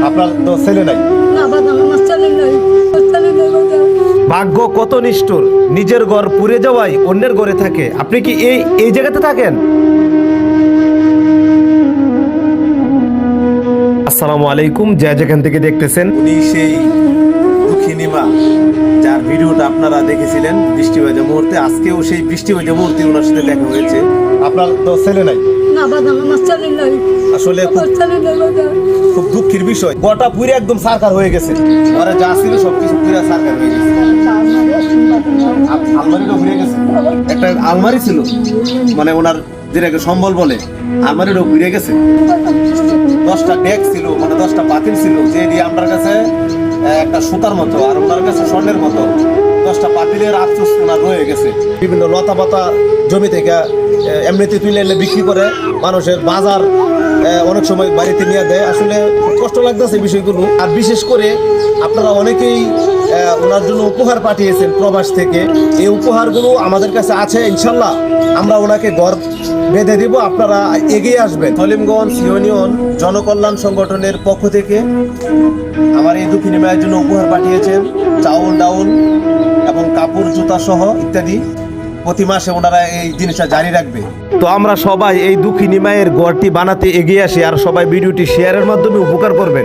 আপনার তো ছেলে নাই? না বাজান, আমার ছেলে নাই, আমার ছেলে নাই বাজান। ভাগ্য কত নিষ্ঠুর, নিজের ঘর পুড়ে যাওয়ায় অন্যের ঘরে থাকে। আপনি কি এই জায়গাতে থাকেন? আসসালামু আলাইকুম, যে যেখান থেকে দেখতেছেন। উনি সেই দুঃখিনী মা যার ভিডিওটা আপনারা দেখেছিলেন বৃষ্টি ভেজা মুহূর্তে। আজকেও সেই বৃষ্টি ভেজা মুহূর্তে ওনার সাথে দেখা হয়েছে। আপনার তো ছেলে নাই? না বাজান, আমার ছেলে নাই, আসলে আমার ছেলে নাই বাজান। খুব দুঃখের বিষয়, গোটা পুরে একদম সারকার হয়ে গেছে। ওরা যা ছিল সবকিছু পুরো সারকার হয়ে গেছে। আলমারিটা ঘুরে গেছে। একটা আলমারি ছিল, মানে ওনার যেটাকে সম্বল বলে, আলমারিটাও ঘুরে গেছে। 10টা ডেক ছিল, মানে 10টা পাতিল ছিল, যে দিয়ে আপনার কাছে একটা সুতার মতো আর ওনার কাছে স্বর্ণের মতো 10টা পাতিলের আফসোস ওনার রয়ে গেছে। বিভিন্ন লতা পাতা জমি থেকে এমনিতে তুলে এনে বিক্রি করে মানুষের বাজার অনেক সময় বাড়িতে নিয়ে দেয়। আসলে কষ্ট লাগতেছে বিষয়গুলো। আর বিশেষ করে আপনারা অনেকেই ওনার জন্য উপহার পাঠিয়েছেন প্রবাস থেকে। এই উপহারগুলো আমাদের কাছে আছে, ইনশাল্লাহ আমরা ওনাকে ঘর বেঁধে দিব, আপনারা এগিয়ে আসবেন। সলিমগঞ্জ ইউনিয়ন জনকল্যাণ সংগঠনের পক্ষ থেকে আমার এই দুঃখিনী মায়ের জন্য উপহার পাঠিয়েছেন চাউল ডাউল এবং কাপড় জুতা সহ ইত্যাদি। প্রতি মাসে ওনারা এই জিনিসটা জারি রাখবে। তো আমরা সবাই এই দুঃখিনী মায়ের ঘরটি বানাতে এগিয়ে আসি, আর সবাই ভিডিওটি শেয়ারের মাধ্যমে উপকার করবেন।